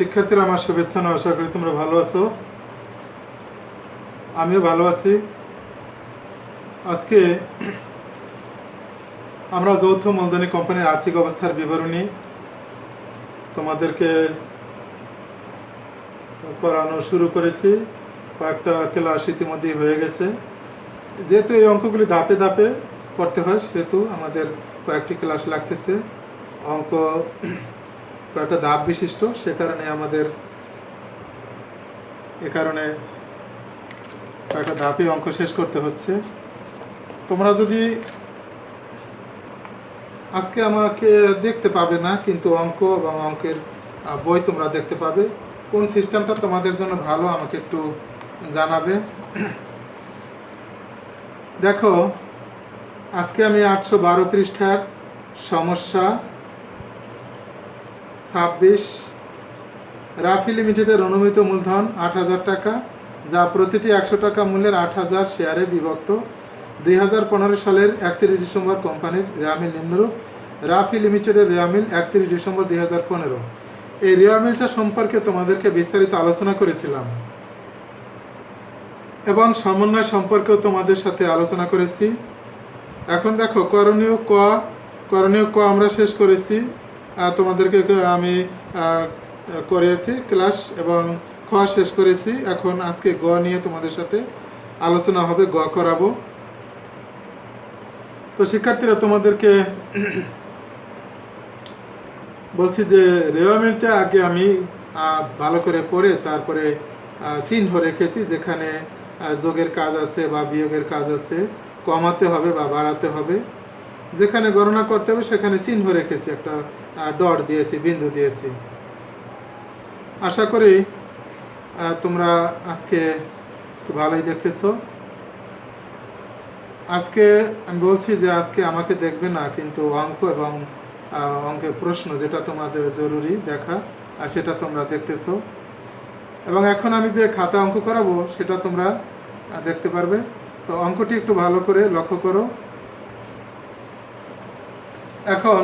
শিক্ষার্থীরা আমার শুভেচ্ছা ও আশা করি তোমরা ভালো আছো। আমিও ভালো আছি। আজকে আমরা যৌথ মূলধনী কোম্পানির আর্থিক অবস্থার বিবরণী তোমাদেরকে করানো শুরু করেছি। কয়েকটা ক্লাস ইতিমধ্যেই হয়ে গেছে। যেহেতু এই অঙ্কগুলি ধাপে ধাপে করতে হয় সেহেতু আমাদের কয়েকটি ক্লাস লাগতেছে। অঙ্ক কয়েকটা ধাপ বিশিষ্ট, সে কারণে আমাদের কয়েকটা ধাপে অঙ্ক শেষ করতে হচ্ছে। তোমরা যদি আজকে আমাকে দেখতে পাবে না, কিন্তু অঙ্ক এবং অঙ্কের বই তোমরা দেখতে পাবে। কোন সিস্টেমটা তোমাদের জন্য ভালো আমাকে একটু জানাবে। দেখো, আজকে আমি 812 পৃষ্ঠার সমস্যা 26, রাফি লিমিটেডের অনুমিত মূলধন 8,000 টাকা, যা প্রতিটি 100 টাকা মূল্যের 8,000 শেয়ারে বিভক্ত। 2015 সালের 31 ডিসেম্বর কোম্পানির রেয়ামিল নিম্নরূপ। রাফি লিমিটেডের রেয়ামিল 31 ডিসেম্বর 2015। এই রেয়ামিলটা সম্পর্কে তোমাদেরকে বিস্তারিত আলোচনা করেছিলাম এবং সমন্বয় সম্পর্কেও তোমাদের সাথে আলোচনা করেছি। এখন দেখো, করণীয় ক আমরা শেষ করেছি, তোমাদেরকে আমি করিয়েছি ক্লাস, এবং খ শেষ করেছি। এখন আজকে গ নিয়ে তোমাদের সাথে আলোচনা হবে, গ করাবো। তো শিক্ষার্থীরা, তোমাদেরকে বলছি যে রেওয়ামিলটা আগে আমি ভালো করে পড়ে তারপরে চিহ্ন রেখেছি, যেখানে যোগের কাজ আছে বা বিয়োগের কাজ আছে, কমাতে হবে বা বাড়াতে হবে, যেখানে গণনা করতে হবে সেখানে চিহ্ন রেখেছি, একটা ডট দিয়েছি, বিন্দু দিয়েছি। আশা করি তোমরা আজকে ভালোই দেখতেছো। আজকে আমি বলছি যে আজকে আমাকে দেখবে না, কিন্তু অঙ্ক এবং অঙ্কের প্রশ্ন যেটা তোমাদের জরুরি দেখা, সেটা তোমরা দেখতেছো। এবং এখন আমি যে খাতা অঙ্ক করাবো সেটা তোমরা দেখতে পারবে। তো অঙ্কটি একটু ভালো করে লক্ষ্য করো। এখন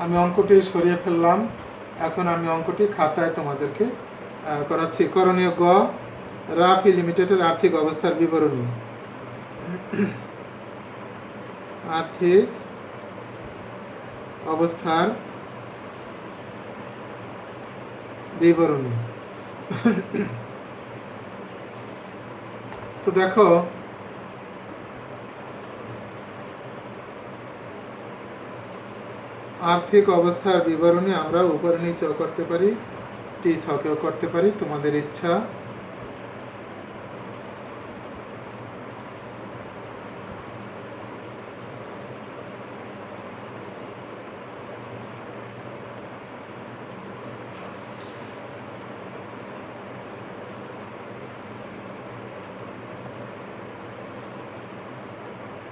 আমি অঙ্কটি সরিয়ে ফেললাম। এখন আমি অঙ্কটি খাতায় তোমাদেরকে করাচ্ছি। করণীয় গ, রাফি লিমিটেডের আর্থিক অবস্থার বিবরণী। আর্থিক অবস্থার বিবরণী। তো দেখো, আর্থিক অবস্থার বিবরণী আমরা উপরে নিচেও করতে পারি, টি ছকেও করতে পারি, তোমাদের ইচ্ছা।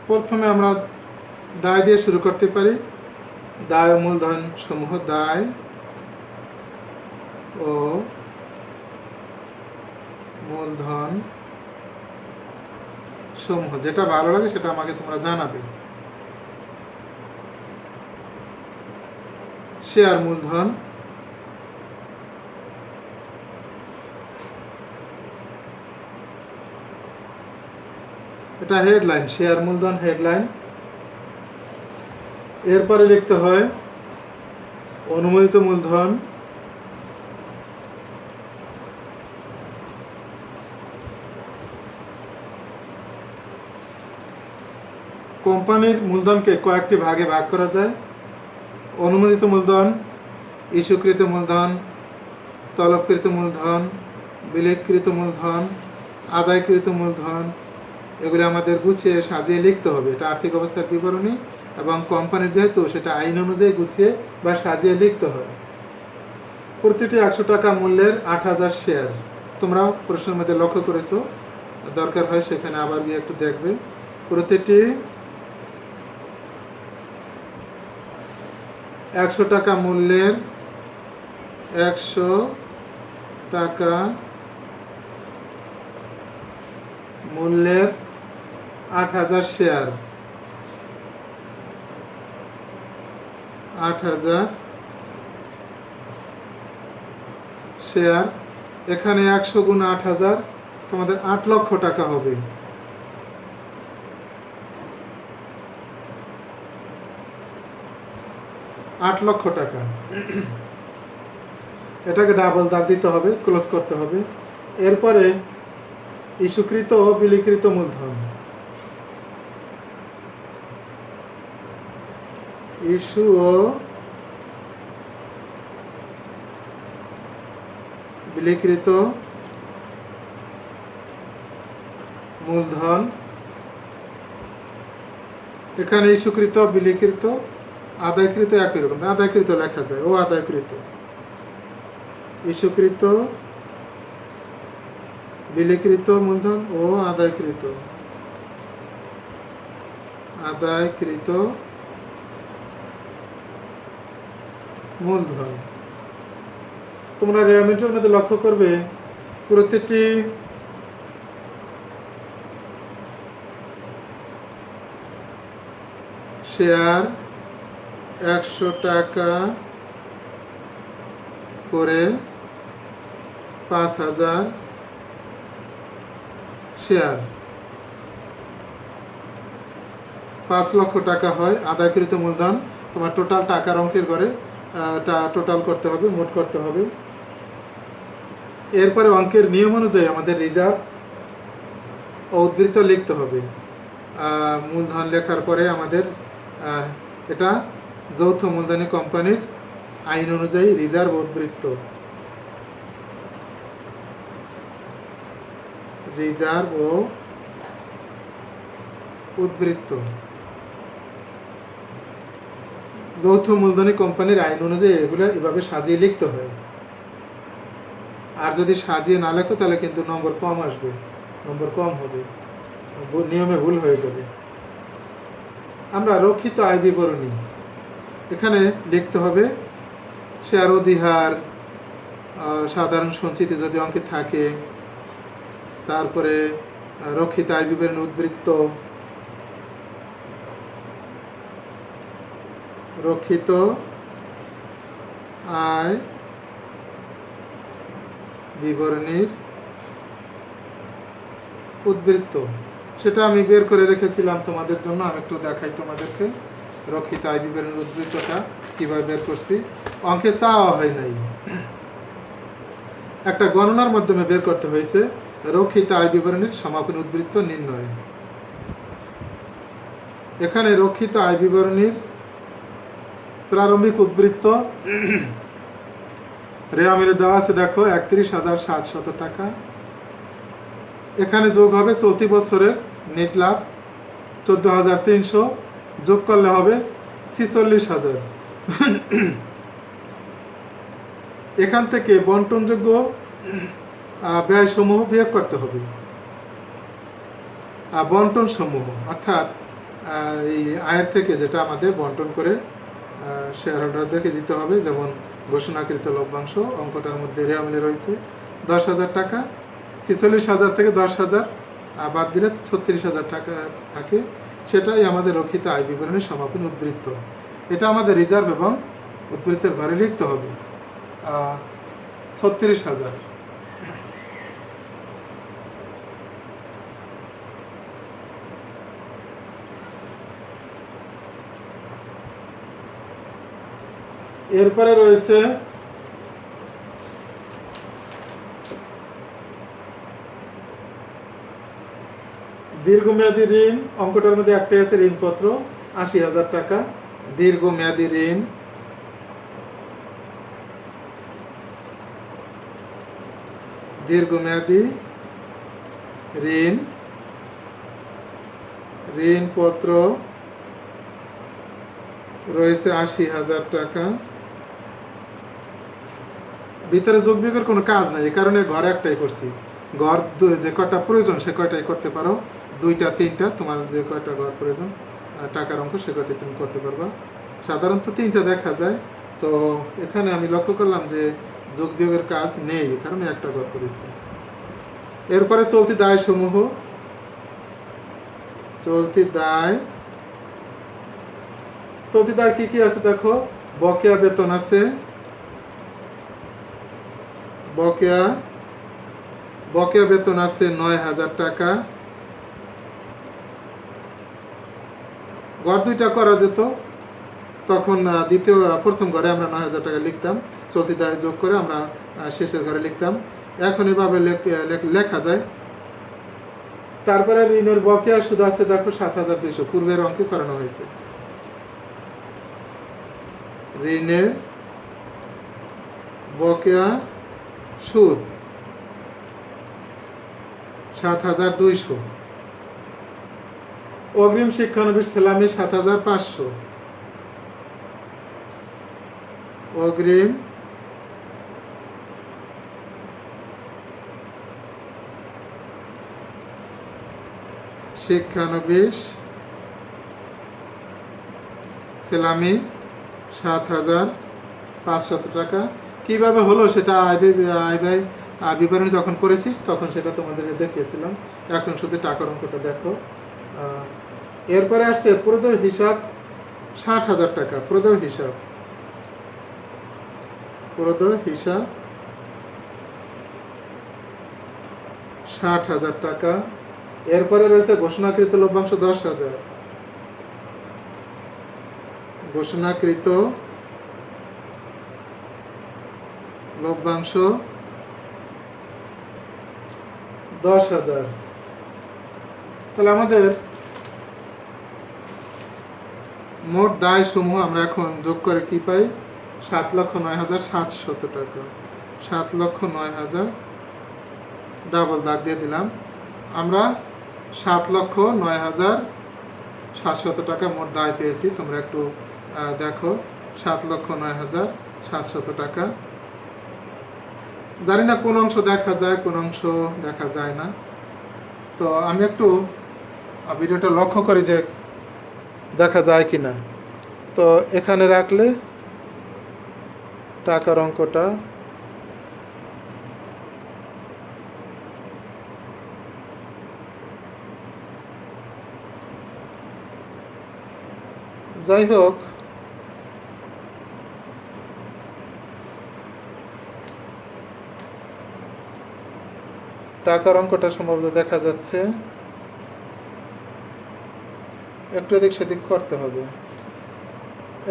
প্রথমে আমরা দায় দিয়ে শুরু করতে পারি। দায় ও মূলধন সমূহ, দায় ও মূলধন সমূহ, যেটা ভালো লাগে সেটা আমাকে তোমরা জানাবে। শেয়ার মূলধন, এটা হেডলাইন, শেয়ার মূলধন হেডলাইন। এরপরে লিখতে হয় অনুমোদিত মূলধন, কোম্পানির মূলধনকে কয়েকটি ভাগে ভাগ করা যায়। অনুমোদিত মূলধন, ইস্যুকৃত মূলধন, তলবকৃত মূলধন, বিলেকৃত মূলধন, আদায়কৃত মূলধন। এগুলি আমাদের গুছিয়ে সাজিয়ে লিখতে হবে। এটা আর্থিক অবস্থার বিবরণী, এবং কোম্পানির যেহেতু সেটা আইন অনুযায়ী গুছিয়ে বা সাজিয়ে লিখতে হয়। প্রতিটি 100 টাকা মূল্যের 8,000 শেয়ার। তোমরা প্রশ্নের মধ্যে লক্ষ্য করেছো, দরকার হয় সেখানে আবার গিয়ে একটু দেখবে। প্রতিটি 100 টাকা মূল্যের 100 টাকা মূল্যের 8,000 শেয়ার, 8,000 শেয়ার, এখানে 100 গুণ 8,000, তোমাদের 8 লক্ষ টাকা হবে। ৳8 লক্ষ। এটাকে ডাবল দাগ দিতে হবে, ক্লোজ করতে হবে। এরপরে ইস্যুকৃত ও বিলিকৃত মূলধন। ইস্যু ও বিলিকৃত মূলধন। এখানে ইস্যুকৃত, বিলিকৃত, আদায়কৃত একই রকম, আদায়কৃত লেখা যায়, ও আদায়কৃত। ইস্যুকৃত, বিলিকৃত মূলধন ও আদায়কৃত মূলধন। তোমরা রেয়ামিটার মধ্যে লক্ষ্য করবে প্রতিটি শেয়ার 100 টাকা করে 5,000 শেয়ার 5 লক্ষ টাকা হয় আদায়কৃত মূলধন। তোমার টোটাল টাকার অঙ্কের ঘরে টোটাল করতে হবে, মোট করতে হবে। এরপরে অঙ্কের নিয়ম অনুযায়ী আমাদের রিজার্ভ ও উদ্ধৃত লিখতে হবে। মূলধন লেখার পরে আমাদের এটা যৌথ মূলধনী কোম্পানির আইন অনুযায়ী রিজার্ভ ও উদ্ধৃত, রিজার্ভ ও উদ্ধৃত যৌথ মূলধনী কোম্পানির আইন অনুযায়ী এগুলো এভাবে সাজিয়ে লিখতে হয়। আর যদি সাজিয়ে না লেখো তাহলে কিন্তু নম্বর কম আসবে, নম্বর কম হবে, নিয়মে ভুল হয়ে যাবে। আমরা রক্ষিত আয় বিবরণী এখানে লিখতে হবে শেয়ার অধিহার, সাধারণ সঞ্চিতি যদি অঙ্কে থাকে, তারপরে রক্ষিত আয় বিবরণী উদ্ধৃত, রক্ষিত আয় বিবরণীর উদ্ধৃত, সেটা আমি বের করে রেখেছিলাম তোমাদের জন্য। আমি একটু দেখাই তোমাদেরকে রক্ষিত আয় বিবরণীর উদ্ধৃতটা কীভাবে বের করছি। অঙ্কে চাওয়া হয় নাই, একটা গণনার মাধ্যমে বের করতে হয়েছে রক্ষিত আয় বিবরণীর সমাপনী উদ্ধৃত নির্ণয়। এখানে রক্ষিত আয় বিবরণীর প্রারম্ভিক উদ্ধৃত রেয়ামিলে দেওয়া আছে, দেখো 31,700 টাকা। এখানে যোগ হবে চলতি বছরের নেট লাভ 14,300, যোগ করলে হবে 46,000। এখান থেকে বন্টনযোগ্য ব্যয়সমূহ বিয়োগ করতে হবে। বন্টন সমূহ অর্থাৎ এই আয়ের থেকে যেটা আমাদের বন্টন করে শেয়ার হোল্ডারদেরকে দিতে হবে, যেমন ঘোষণাকৃত লভ্যাংশ, অঙ্কটার মধ্যে রেয়ামিলে রয়েছে 10,000 টাকা। 46,000 থেকে 10,000 বাদ দিলে 36,000 টাকা থাকে, সেটাই আমাদের রক্ষিত আয় বিবরণীর সমাপনী উদ্ধৃত। এটা আমাদের রিজার্ভ এবং উদ্ধৃতের ঘরে লিখতে হবে 36,000। এরপরে রয়েছে দীর্ঘমেয়াদী ঋণ। অঙ্কটার মধ্যে একটাই আছে ঋণপত্র 80,000 টাকা। দীর্ঘমেয়াদী ঋণ, দীর্ঘমেয়াদী ঋণ, ঋণপত্র রয়েছে 80,000 টাকা। ভিতরে যোগ বিয়োগের কোনো কাজ নাই, এই কারণে ঘরে একটাই করছি। ঘর যে কয়টা প্রয়োজন সে কয়টাই করতে পারো, 2টা 3টা, তোমার যে কয়টা ঘর প্রয়োজন টাকার অঙ্ক সে কয়টাই তুমি করতে পারবা। সাধারণত 3টা দেখা যায়, তো এখানে আমি লক্ষ্য করলাম যে যোগ বিয়োগের কাজ নেই, এই কারণে একটা ঘর করেছি। এরপরে চলতি দায় সমূহ, চলতি দায়, চলতি দায় কি কি আছে দেখো, বকেয়া বেতন আছে, বকেয়া বকেয়া বেতন আছে ৯,০০০ টাকা। ঘর দুইটা করা যেত, তখন প্রথম ঘরে আমরা ৯,০০০ টাকা লিখতাম, চলতি দায় যোগ করে আমরা শেষের ঘরে লিখতাম। এখন এভাবে লেখা যায়। তারপরে ঋণের বকেয়া সুদ আছে দেখো ৭,২০০, পূর্বের অঙ্কে করানো হয়েছে। ঋণের বকেয়া সুদ ৭,২০০। অগ্রিম শিক্ষানবিশ সেলামি ৭,৫০০। অগ্রিম শিক্ষানবিশ সেলামি ৭,৫০০ টাকা। কিভাবে হলো সেটা আয় ব্যয় বিবরণী যখন করেছিস তখন সেটা তোমাদেরকে দেখিয়েছিলাম। এখন শুধু টাকার অঙ্কটা দেখো। এরপরে আসছে প্রদেয় হিসাব ৬০,০০০ টাকা। প্রদেয় হিসাব ৬০,০০০ টাকা। এরপরে রয়েছে ঘোষণাকৃত লভ্যাংশ ১০,০০০। ঘোষণাকৃত লভ্যাংশ ১০,০০০। তাহলে আমাদের মোট দায় সমূহ আমরা এখন যোগ করে কি পাই? ৭,০৯,৭০০ টাকা। ৭,০৯,০০০ ডাবল দাগ দিয়ে দিলাম। আমরা ৭,০৯,৭০০ টাকা মোট দায় পেয়েছি। তোমরা একটু দেখো, ৭,০৯,৭০০ টাকা। জানি না কোন অংশ দেখা যায় কোন অংশ দেখা যায় না, তো আমি একটু ভিডিওটা লক্ষ্য করি যে দেখা যায় কি না। তো এখানে রাখলে টাকার অঙ্কটা যাই হোক, টাকার অঙ্কটা সম্ভবত দেখা যাচ্ছে। একটু এদিক সেদিক করতে হবে,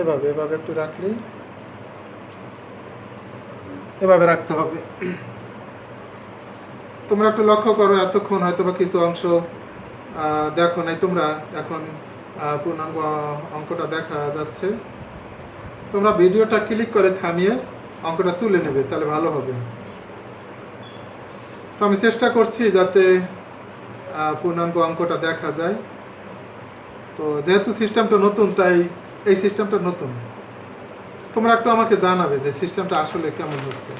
এভাবে একটু রাখলে, এভাবে রাখতে হবে। তোমরা একটু লক্ষ্য করো, এতক্ষণ হয়তো বা কিছু অংশ দেখো নাই তোমরা, এখন পূর্ণাঙ্গ অঙ্কটা দেখা যাচ্ছে। তোমরা ভিডিওটা ক্লিক করে থামিয়ে অঙ্কটা তুলে নেবে, তাহলে ভালো হবে। তো আমি চেষ্টা করছি যাতে পূর্ণাঙ্গ অঙ্কটা দেখা যায়। তো যেহেতু সিস্টেমটা নতুন, তাই এই সিস্টেমটা নতুন, তোমরা একটু আমাকে জানাবে যে সিস্টেমটা আসলে কেমন হচ্ছে।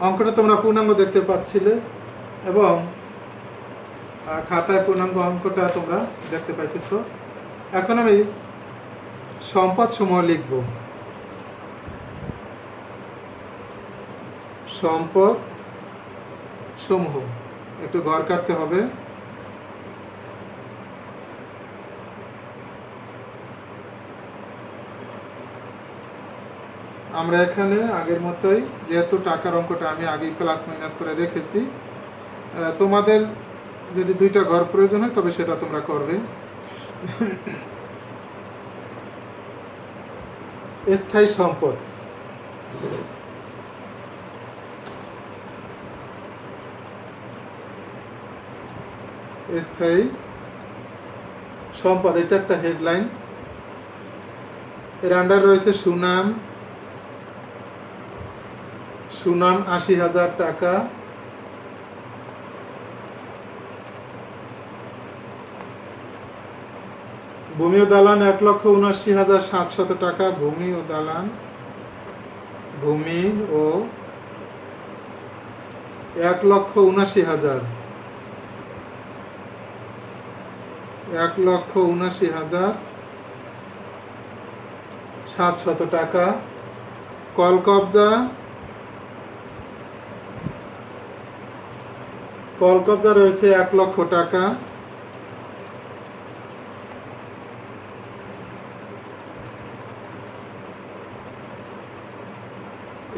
অঙ্কটা তোমরা পূর্ণাঙ্গ দেখতে পাচ্ছিলে এবং খাতায় পূর্ণাঙ্গ অঙ্কটা তোমরা দেখতে পাইতেছ। এখন আমি সম্পদ সমূহ লিখব। সম্পদ সমূহ একটু ঘর কাটতে হবে। আমরা এখানে আগের মতোই, যেহেতু টাকার অঙ্কটা আমি আগেই প্লাস মাইনাস করে রেখেছি, তোমাদের যদি দুইটা ঘর প্রয়োজন হয় তবে সেটা তোমরা করবে। স্থায়ী সম্পদ, স্থায়ী সম্পদ, এটা একটা হেডলাইন। এর আন্ডার রয়েছে সুনাম। সুনাম ৮০,০০০ টাকা। ভূমি ও দালান ১,৭৯,৭০০ টাকা। ভূমি ও দালান, ভূমি ও ১,৭৯,০০০, ১,৭৯,৭০০ টাকা। কল কবজা, কল কবজা রয়েছে ১,০০,০০০ টাকা।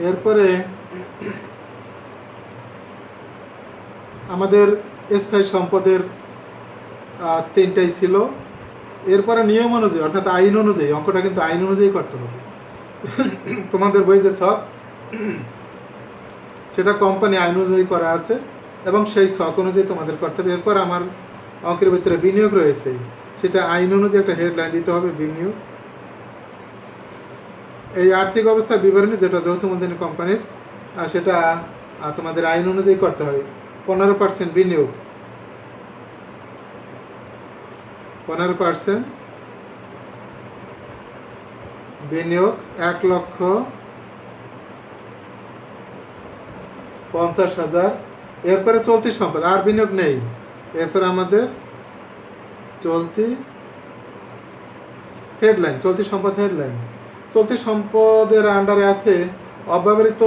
এরপরে আমাদের স্থায়ী সম্পদের তিনটাই ছিল। এরপরে নিয়ম অনুযায়ী অর্থাৎ আইন অনুযায়ী, অঙ্কটা কিন্তু আইন অনুযায়ী করতে হবে। তোমাদের বই যে ছক, সেটা কোম্পানি আইন অনুযায়ী করা আছে এবং সেই ছক অনুযায়ী তোমাদের করতে হবে। এরপর আমার অঙ্কের ভিতরে বিনিয়োগ রয়েছে, সেটা আইন অনুযায়ী একটা হেডলাইন দিতে হবে, বিনিয়োগ। এই আর্থিক অবস্থার বিবরণী যেটা যৌথ মূলধনী কোম্পানির, সেটা তোমাদের আইন অনুযায়ী করতে হয়। 15% বিনিয়োগ, 15% বিনিয়োগ 1,50,000। এরপরে চলতি সম্পদ, আর বিনিয়োগ নেই। এরপরে আমাদের চলতি হেডলাইন, চলতি সম্পদ হেডলাইন। চলতি সম্পদের আন্ডারে আছে অব্যবহৃত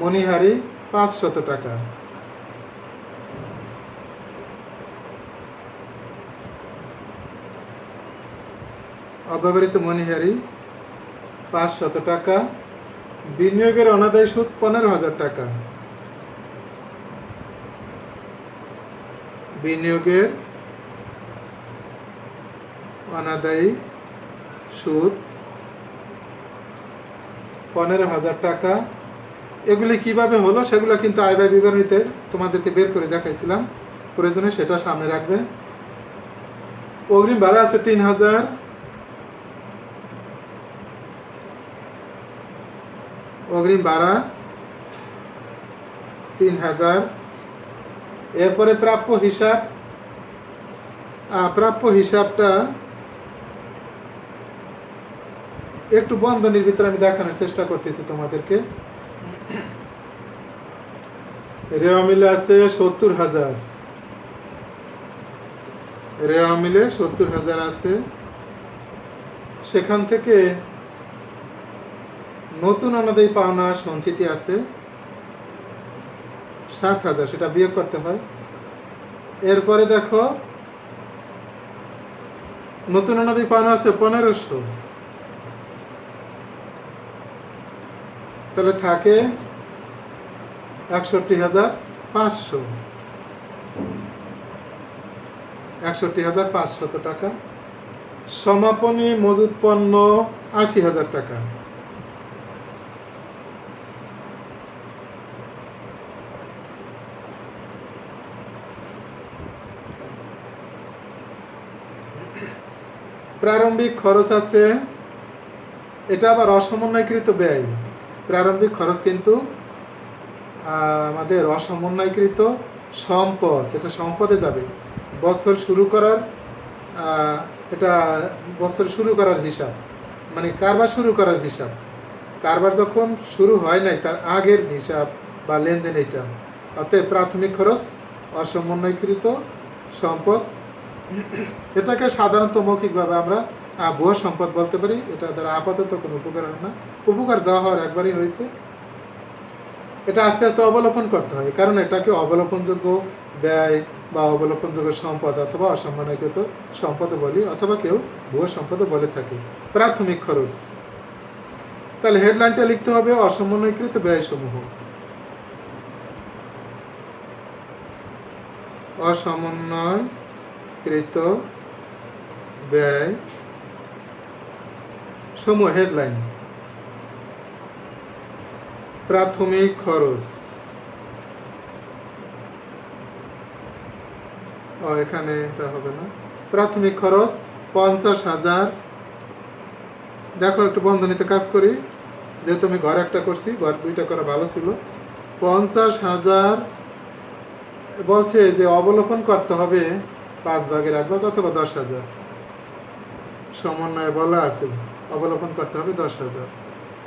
মণিহারি 500 টাকা। অব্যবহৃত মণিহারি 500 টাকা। বিনিয়োগের অনাদায়ী সুদ 15,000 টাকা। বিনিয়োগের অনাদায়ী সুদ 15,000 টাকা। এগুলি কিভাবে হলো সেগুলো কিন্তু আয় ব্যয় বিবরণীতে তোমাদেরকে বের করে দেখাইছিলাম, প্রয়োজনে সেটা সামনে রাখবে। অগ্রিম ভাড়া আছে 3,000। অগ্রিম ভাড়া 3,000। এরপরে প্রাপ্য হিসাব, প্রাপ্য হিসাবটা একটু বন্ধনীর ভিতরে আমি দেখানোর চেষ্টা করতেছি তোমাদেরকে। রেওয়া মিলে আছে 70,000, রেওয়া মিলে 70,000 আছে। সেখান থেকে নতুন অনাদায়ী পাওনা সঞ্চিতি আছে 7,000, সেটা বিয়োগ করতে হয়। এরপরে দেখো নতুন অনাদায়ী পাওনা আছে 1,500, তাহলে থাকে 61,500, 61,500 টাকা। সমাপনী মজুত পণ্য 80,000 টাকা। প্রারম্ভিক খরচ আছে, এটা আবার অসমন্বয়কৃত ব্যয়। প্রারম্ভিক খরচ কিন্তু আমাদের অসমন্বয়কৃত সম্পদ, এটা সম্পদে যাবে। বছর শুরু করার এটা বছর শুরু করার হিসাব, মানে কারবার শুরু করার হিসাব। কারবার যখন শুরু হয় নাই তার আগের হিসাব বা লেনদেন, এটা অতএব প্রাথমিক খরচ অসমন্বয়কৃত সম্পদ। এটাকে সাধারণত মৌখিকভাবে আমরা ভুয়া সম্পদ বলতে পারি। এটা দ্বারা আপাতত কোনো উপকার হয় না, উপকার যা হওয়ার একবারই হয়েছে। এটা আস্তে আস্তে অবলোপন করতে হয়, কারণ এটাকে অবলোপনযোগ্য ব্যয় বা অবলোপনযোগ্য সম্পদ অথবা অসম্মানকৃত সম্পদ বলি, অথবা কেউ ভুয়া সম্পদ বলে থাকে। প্রাথমিক খরচ, তাহলে হেডলাইনটা লিখতে হবে অসমন্বয়কৃত ব্যয়সমূহ। অসমন্বয়কৃত ব্যয় সমূহ হেডলাইন। প্রাথমিক খরচ, এখানে এটা হবে না। প্রাথমিক খরচ 50,000। দেখো একটু বন্ধনীতে কাজ করি, যেহেতু আমি ঘর একটা করছি, ঘর দুইটা করা ভালো ছিল। 50,000 বলছে যে অবলোপন করতে হবে 5 ভাগের 1 ভাগ অথবা 10,000। সমন্বয়ে বলা আছে অবলোপন করতে হবে 10,000,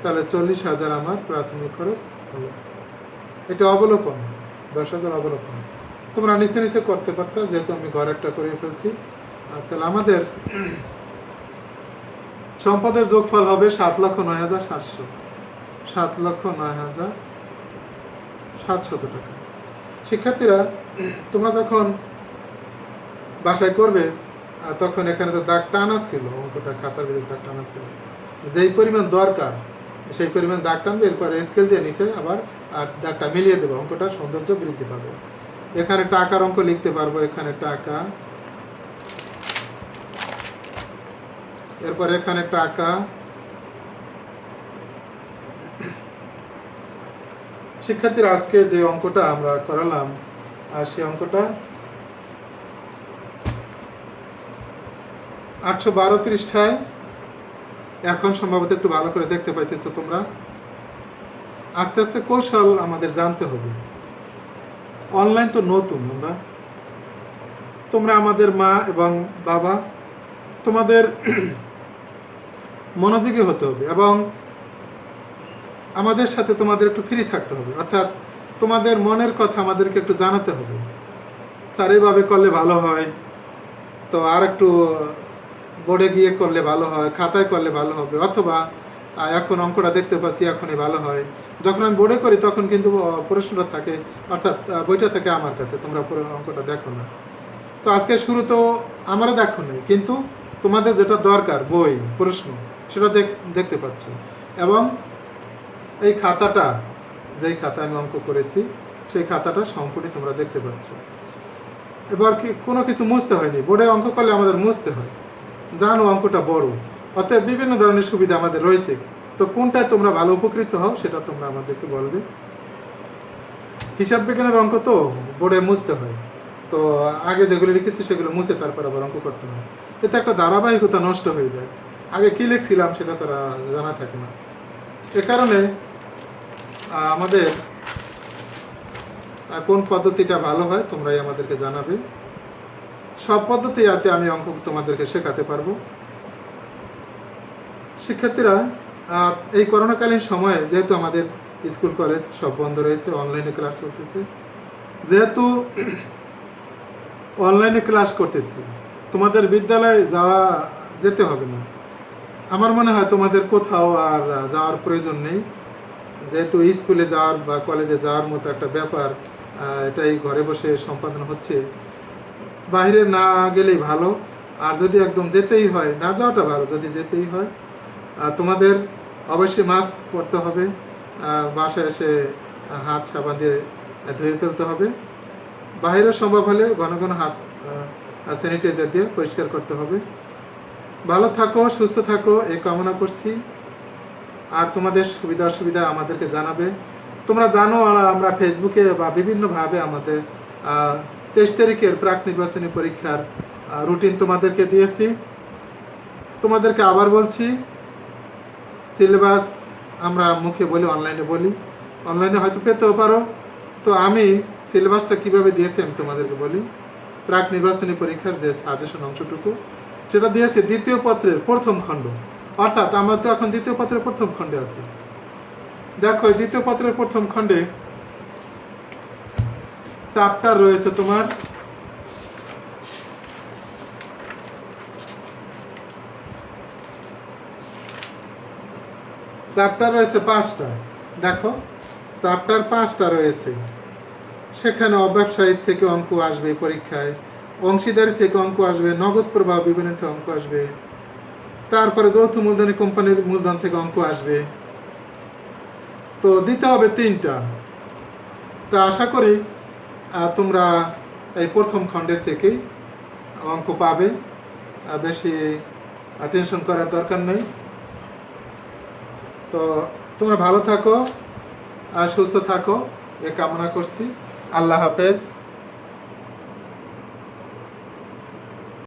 তাহলে 40,000 আমার প্রাথমিক খরচ হলো। এটা অবলোপন, 10,000 অবলোপন। তোমরা নিচে নিচে করতে পারতো, যেহেতু আমি ঘর একটা করে ফেলছি। তাহলে আমাদের সম্পদের যোগফল হবে 7,09,700, 7,09,700 টাকা। শিক্ষার্থীরা, তোমরা যখন বাসায় করবে তখন এখানে তো দাগ টানা ছিল, অঙ্কটা খাতার ভিতরে দাগ টানা ছিল। যেই পরিমাণ দরকার সেই পরিমাণ দাগ টানবে, এরপরে স্কেল দিয়ে নিচে আবার আর দাগটা মিলিয়ে দেবো, অঙ্কটার সৌন্দর্য বৃদ্ধি পাবে। এখানে টাকার অঙ্ক লিখতে পারবো, এখানে টাকা, এরপর এখানে টাকা, শিক্ষার্থীরা আজকে যে অঙ্কটা আমরা করালাম আর সেই অঙ্কটা 812 পৃষ্ঠায়। এখন সম্ভবত একটু ভালো করে দেখতে পাইতেছো তোমরা। আস্তে আস্তে কৌশল আমাদের জানতে হবে। অনলাইন তো নতুন, তোমরা আমাদের মা এবং বাবা, তোমাদের মনোযোগী হতে হবে এবং আমাদের সাথে তোমাদের একটু ফ্রি থাকতে হবে, অর্থাৎ তোমাদের মনের কথা আমাদেরকে একটু জানাতে হবে। স্যার এইভাবে করলে ভালো হয়, তো আর একটু বোর্ডে গিয়ে করলে ভালো হয়, খাতায় করলে ভালো হবে, অথবা এখন অঙ্কটা দেখতে পাচ্ছি এখনই ভালো হয়। যখন আমি বোর্ডে করি তখন কিন্তু প্রশ্নটা থাকে, অর্থাৎ বইটা থাকে আমার কাছে, তোমরা পুরো অঙ্কটা দেখো না। তো আজকে শুরু তো আমারও দেখো নাই, কিন্তু তোমাদের যেটা দরকার বই প্রশ্ন সেটা দেখতে পাচ্ছ। এবং এই খাতাটা, যেই খাতা আমি অঙ্ক করেছি সেই খাতাটা সম্পূর্ণ তোমরা দেখতে পাচ্ছ। এবার কি কোনো কিছু মুছতে হয়নি, বোর্ডে অঙ্ক করলে আমাদের মুছতে হয়, জানো অঙ্কটা বড়, অতএব বিভিন্ন ধরনের সুবিধা আমাদের রয়েছে। তো কোনটায় তোমরা ভালো উপকৃত হও সেটা তোমরা আমাদেরকে বলবে। হিসাব বিজ্ঞানের অঙ্ক তো বোর্ডে মুছতে হয়, তো আগে যেগুলো লিখেছি সেগুলো মুছে তারপর আবার অঙ্ক করতে হয়। এতে একটা ধারাবাহিকতা নষ্ট হয়ে যায়, আগে কী লিখছিলাম সেটা তারা জানা থাকে না। এ কারণে আমাদের কোন পদ্ধতিটা ভালো হয় তোমরাই আমাদেরকে জানাবে। সব পদ্ধতি আতে আমি অঙ্ক তোমাদেরকে শেখাতে পারবো। শিক্ষার্থীরা, এই করোনাকালীন সময়ে যেহেতু আমাদের স্কুল কলেজ সব বন্ধ রয়েছে, অনলাইনে ক্লাস চলতেছে, যেহেতু অনলাইনে ক্লাস করতেছি, তোমাদের বিদ্যালয়ে যেতে হবে না। আমার মনে হয় তোমাদের কোথাও আর যাওয়ার প্রয়োজন নেই, যেহেতু স্কুলে যাওয়ার বা কলেজে যাওয়ার মতো একটা ব্যাপার এটাই ঘরে বসে সম্পাদন হচ্ছে। বাইরে না গেলেই ভালো, আর যদি একদম যেতেই হয় না যাওয়াটা ভালো। যদি যেতেই হয় তোমাদের অবশ্যই মাস্ক পরতে হবে, বাসায় এসে হাত সাবান দিয়ে ধুয়ে ফেলতে হবে, বাইরে সম্ভব হলে ঘন ঘন হাত স্যানিটাইজার দিয়ে পরিষ্কার করতে হবে। ভালো থাকো, সুস্থ থাকো এই কামনা করছি। আর তোমাদের সুবিধা অসুবিধা আমাদেরকে জানাবে। তোমরা জানো আমরা ফেসবুকে বা বিভিন্নভাবে আমাদের 23 তারিখের প্রাক নির্বাচনী পরীক্ষার রুটিন তোমাদেরকে দিয়েছি। তোমাদেরকে আবার বলছি, সিলেবাস আমরা মুখে বলি, অনলাইনে বলি, অনলাইনে হয়তো পেতেও পারো। তো আমি সিলেবাসটা কিভাবে দিয়েছি আমি তোমাদেরকে বলি। প্রাক নির্বাচনী পরীক্ষার যে সাজেশন অংশটুকু সেটা দিয়েছি দ্বিতীয় পত্রের প্রথম খণ্ড, অর্থাৎ আমরা তো এখন দ্বিতীয় পত্রের প্রথম খণ্ডে আছি। দেখো দ্বিতীয় পত্রের প্রথম খণ্ডে চ্যাপ্টার রয়েছে তোমার চ্যাপ্টার রয়েছে 5টা। দেখো চ্যাপ্টার 5টা রয়েছে, সেখানে অব্যবসায়িক থেকে অঙ্ক আসবে পরীক্ষায়, অংশীদারি থেকে অঙ্ক আসবে, নগদ প্রবাহ বিবরণী থেকে অঙ্ক আসবে, তারপরে যৌথ মূলধনী কোম্পানির মূলধন থেকে অঙ্ক আসবে। তো দিতে হবে 3টা। তা আশা করি তোমরা এই প্রথম খণ্ডের থেকেই অঙ্ক পাবে, বেশি টেনশন করার দরকার নেই। তো তোমরা ভালো থাকো আর সুস্থ থাকো এ কামনা করছি। আল্লাহ হাফেজ।